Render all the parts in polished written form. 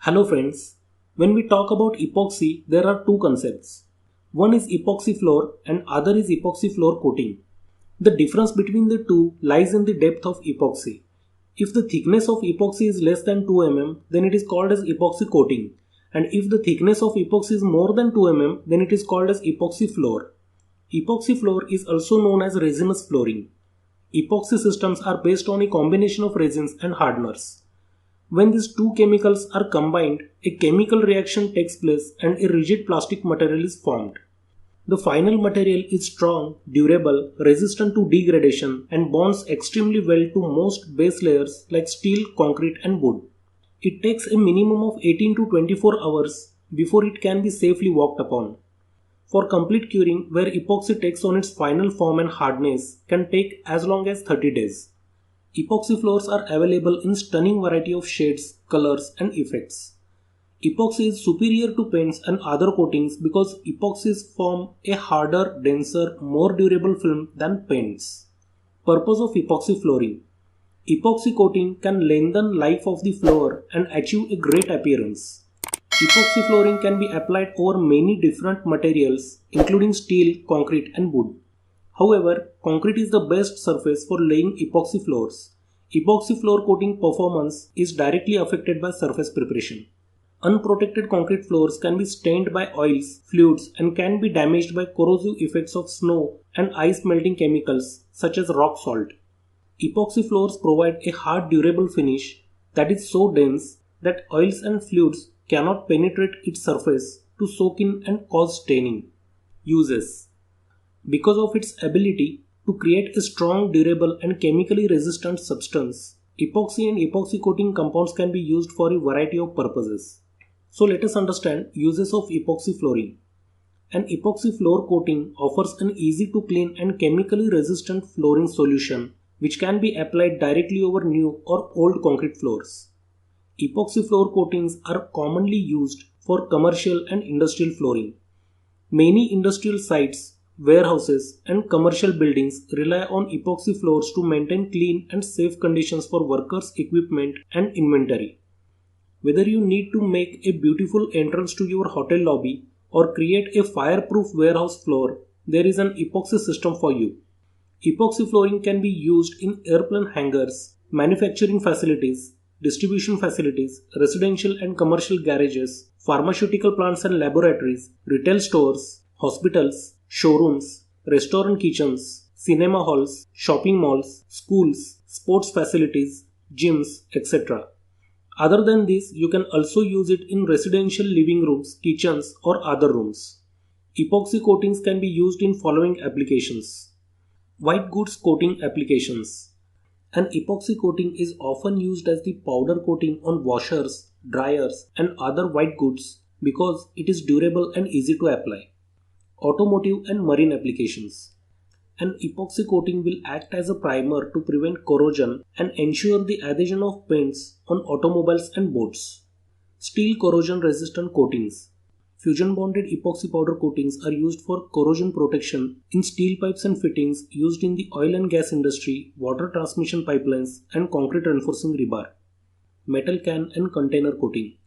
Hello friends. When we talk about epoxy, there are two concepts. One is epoxy floor and other is epoxy floor coating. The difference between the two lies in the depth of epoxy. If the thickness of epoxy is less than 2 mm, then it is called as epoxy coating. And if the thickness of epoxy is more than 2 mm, then it is called as epoxy floor. Epoxy floor is also known as resinous flooring. Epoxy systems are based on a combination of resins and hardeners. When these two chemicals are combined, a chemical reaction takes place and a rigid plastic material is formed. The final material is strong, durable, resistant to degradation, and bonds extremely well to most base layers like steel, concrete, and wood. It takes a minimum of 18 to 24 hours before it can be safely walked upon. For complete curing, where epoxy takes on its final form and hardness, can take as long as 30 days. Epoxy floors are available in stunning variety of shades, colors, and effects. Epoxy is superior to paints and other coatings because epoxies form a harder, denser, more durable film than paints. Purpose of epoxy flooring. Epoxy coating can lengthen life of the floor and achieve a great appearance. Epoxy flooring can be applied over many different materials including steel, concrete, and wood. However, concrete is the best surface for laying epoxy floors. Epoxy floor coating performance is directly affected by surface preparation. Unprotected concrete floors can be stained by oils, fluids, and can be damaged by corrosive effects of snow and ice melting chemicals such as rock salt. Epoxy floors provide a hard, durable finish that is so dense that oils and fluids cannot penetrate its surface to soak in and cause staining. Uses. Because of its ability to create a strong, durable, and chemically resistant substance, epoxy and epoxy coating compounds can be used for a variety of purposes. So let us understand uses of epoxy flooring. An epoxy floor coating offers an easy to clean and chemically resistant flooring solution which can be applied directly over new or old concrete floors. Epoxy floor coatings are commonly used for commercial and industrial flooring. Many industrial sites, warehouses, and commercial buildings rely on epoxy floors to maintain clean and safe conditions for workers, equipment, and inventory. Whether you need to make a beautiful entrance to your hotel lobby or create a fireproof warehouse floor, there is an epoxy system for you. Epoxy flooring can be used in airplane hangars, manufacturing facilities, distribution facilities, residential and commercial garages, pharmaceutical plants and laboratories, retail stores, hospitals, showrooms, restaurant kitchens, cinema halls, shopping malls, schools, sports facilities, gyms, etc. Other than this, you can also use it in residential living rooms, kitchens, or other rooms. Epoxy coatings can be used in following applications. White goods coating applications. An epoxy coating is often used as the powder coating on washers, dryers, and other white goods because it is durable and easy to apply. Automotive and marine applications. An epoxy coating will act as a primer to prevent corrosion and ensure the adhesion of paints on automobiles and boats. Steel corrosion resistant coatings. Fusion bonded epoxy powder coatings are used for corrosion protection in steel pipes and fittings used in the oil and gas industry, water transmission pipelines, and concrete reinforcing rebar. Metal can and container coating.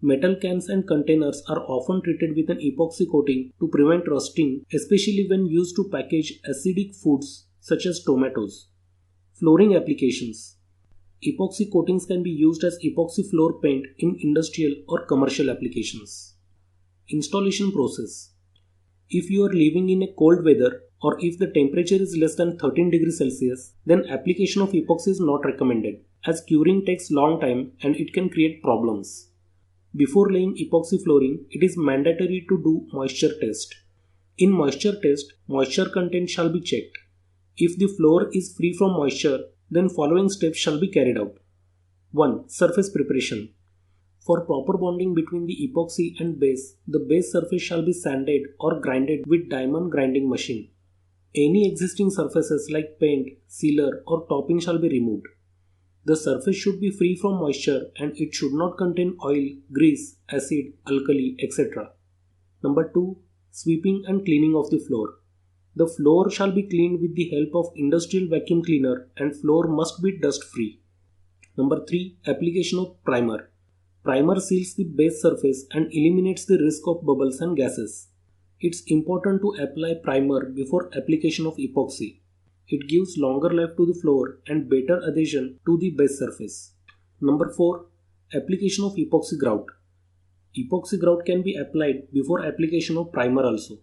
Metal cans and containers are often treated with an epoxy coating to prevent rusting, especially when used to package acidic foods such as tomatoes. Flooring applications. Epoxy coatings can be used as epoxy floor paint in industrial or commercial applications. Installation process. If you are living in a cold weather or if the temperature is less than 13 degrees Celsius, then application of epoxy is not recommended as curing takes long time and it can create problems. Before laying epoxy flooring, it is mandatory to do moisture test. In moisture test, moisture content shall be checked. If the floor is free from moisture, then following steps shall be carried out. 1. Surface preparation. For proper bonding between the epoxy and base, the base surface shall be sanded or grinded with diamond grinding machine. Any existing surfaces like paint, sealer or topping shall be removed. The surface should be free from moisture and it should not contain oil, grease, acid, alkali, etc. Number 2. Sweeping and cleaning of the floor. The floor shall be cleaned with the help of industrial vacuum cleaner and floor must be dust free. Number 3. Application of primer. Primer seals the base surface and eliminates the risk of bubbles and gases. It's important to apply primer before application of epoxy. It gives longer life to the floor and better adhesion to the base surface. Number 4. Application of epoxy grout. Epoxy grout can be applied before application of primer also.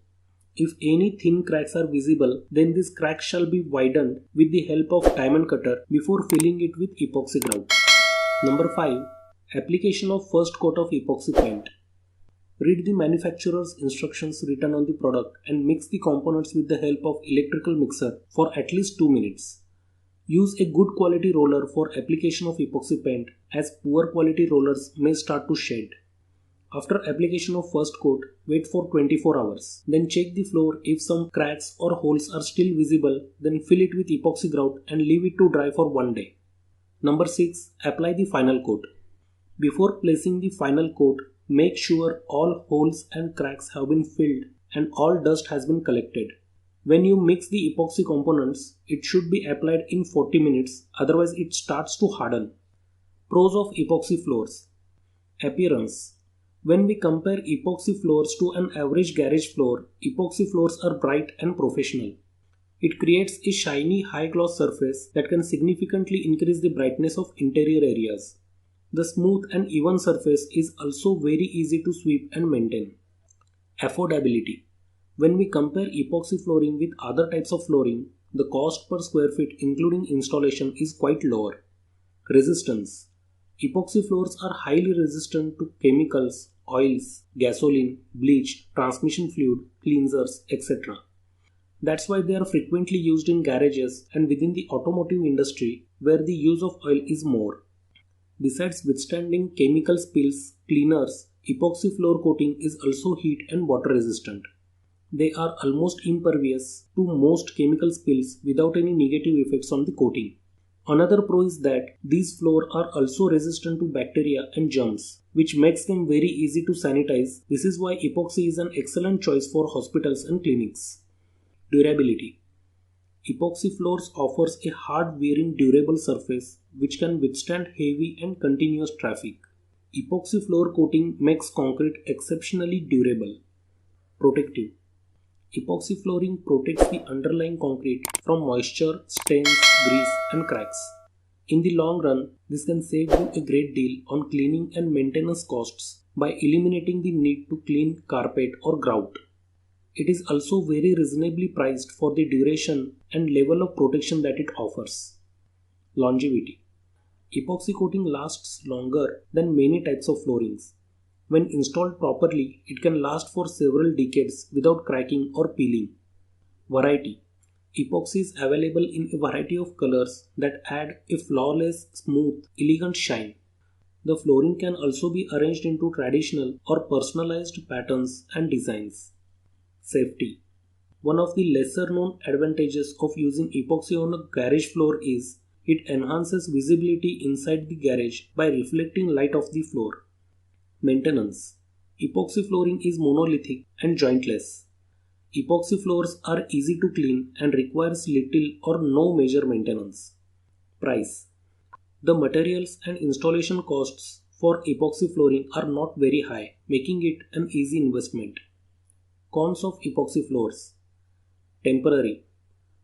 If any thin cracks are visible, then this crack shall be widened with the help of diamond cutter before filling it with epoxy grout. Number 5. Application of first coat of epoxy paint. Read the manufacturer's instructions written on the product and mix the components with the help of electrical mixer for at least 2 minutes. Use a good quality roller for application of epoxy paint, as poor quality rollers may start to shed. After application of first coat, wait for 24 hours. Then check the floor. If some cracks or holes are still visible, then fill it with epoxy grout and leave it to dry for 1 day. Number 6. Apply the final coat. Before placing the final coat, make sure all holes and cracks have been filled and all dust has been collected. When you mix the epoxy components, it should be applied in 40 minutes, otherwise it starts to harden. Pros of epoxy floors. Appearance. When we compare epoxy floors to an average garage floor, epoxy floors are bright and professional. It creates a shiny, high-gloss surface that can significantly increase the brightness of interior areas. The smooth and even surface is also very easy to sweep and maintain. Affordability. When we compare epoxy flooring with other types of flooring, the cost per square feet including installation is quite lower. Resistance. Epoxy floors are highly resistant to chemicals, oils, gasoline, bleach, transmission fluid, cleansers, etc. That's why they are frequently used in garages and within the automotive industry where the use of oil is more. Besides withstanding chemical spills, cleaners, epoxy floor coating is also heat and water resistant. They are almost impervious to most chemical spills without any negative effects on the coating. Another pro is that these floors are also resistant to bacteria and germs, which makes them very easy to sanitize. This is why epoxy is an excellent choice for hospitals and clinics. Durability. Epoxy floors offers a hard-wearing durable surface which can withstand heavy and continuous traffic. Epoxy floor coating makes concrete exceptionally durable. Protective. Epoxy flooring protects the underlying concrete from moisture, stains, grease and cracks. In the long run, this can save you a great deal on cleaning and maintenance costs by eliminating the need to clean carpet or grout. It is also very reasonably priced for the duration and level of protection that it offers. Longevity. Epoxy coating lasts longer than many types of floorings. When installed properly, it can last for several decades without cracking or peeling. Variety. Epoxy is available in a variety of colors that add a flawless, smooth, elegant shine. The flooring can also be arranged into traditional or personalized patterns and designs. Safety. One of the lesser known advantages of using epoxy on a garage floor is it enhances visibility inside the garage by reflecting light off the floor. Maintenance. Epoxy flooring is monolithic and jointless. Epoxy floors are easy to clean and requires little or no major maintenance. Price. The materials and installation costs for epoxy flooring are not very high, making it an easy investment. Cons of epoxy floors. Temporary.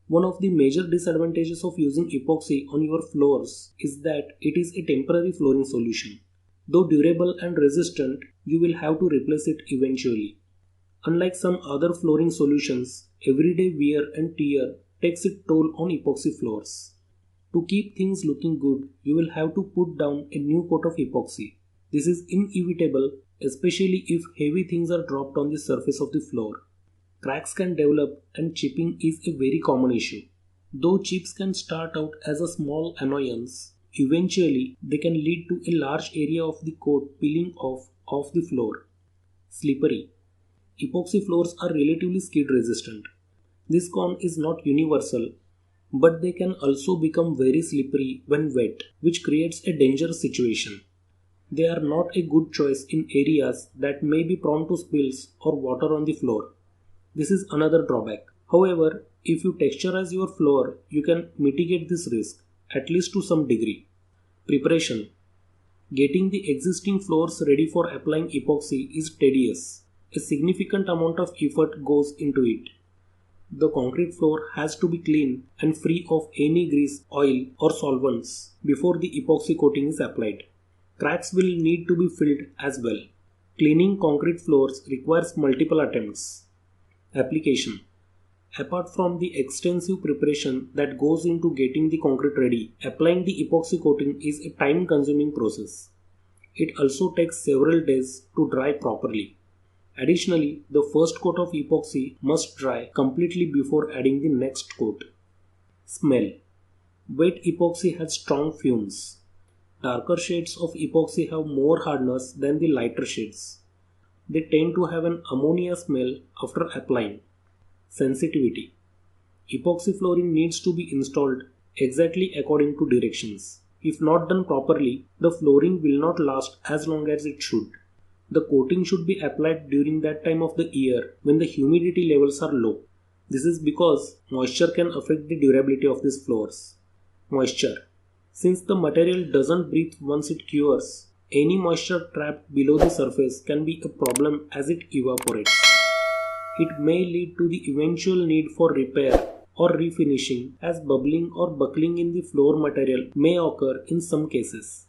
One of the major disadvantages of using epoxy on your floors is that it is a temporary flooring solution. Though durable and resistant, you will have to replace it eventually. Unlike some other flooring solutions, everyday wear and tear takes a toll on epoxy floors. To keep things looking good, you will have to put down a new coat of epoxy. This is inevitable, especially if heavy things are dropped on the surface of the floor. Cracks can develop and chipping is a very common issue. Though chips can start out as a small annoyance, eventually they can lead to a large area of the coat peeling off the floor. Slippery. Epoxy floors are relatively skid resistant. This con is not universal, but they can also become very slippery when wet, which creates a dangerous situation. They are not a good choice in areas that may be prone to spills or water on the floor. This is another drawback. However, if you texturize your floor, you can mitigate this risk, at least to some degree. Preparation. Getting the existing floors ready for applying epoxy is tedious. A significant amount of effort goes into it. The concrete floor has to be clean and free of any grease, oil or solvents before the epoxy coating is applied. Cracks will need to be filled as well. Cleaning concrete floors requires multiple attempts. Application. Apart from the extensive preparation that goes into getting the concrete ready, applying the epoxy coating is a time-consuming process. It also takes several days to dry properly. Additionally, the first coat of epoxy must dry completely before adding the next coat. Smell. Wet epoxy has strong fumes. Darker shades of epoxy have more hardness than the lighter shades. They tend to have an ammonia smell after applying. Sensitivity. Epoxy flooring needs to be installed exactly according to directions. If not done properly, the flooring will not last as long as it should. The coating should be applied during that time of the year when the humidity levels are low. This is because moisture can affect the durability of these floors. Moisture. Since the material doesn't breathe once it cures, any moisture trapped below the surface can be a problem as it evaporates. It may lead to the eventual need for repair or refinishing, as bubbling or buckling in the floor material may occur in some cases.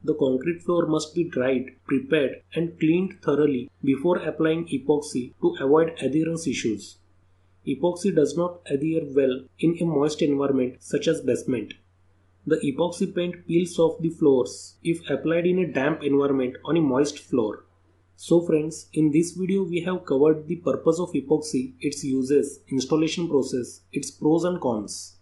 The concrete floor must be dried, prepared and cleaned thoroughly before applying epoxy to avoid adherence issues. Epoxy does not adhere well in a moist environment such as basement. The epoxy paint peels off the floors if applied in a damp environment on a moist floor. So friends, in this video we have covered the purpose of epoxy, its uses, installation process, its pros and cons.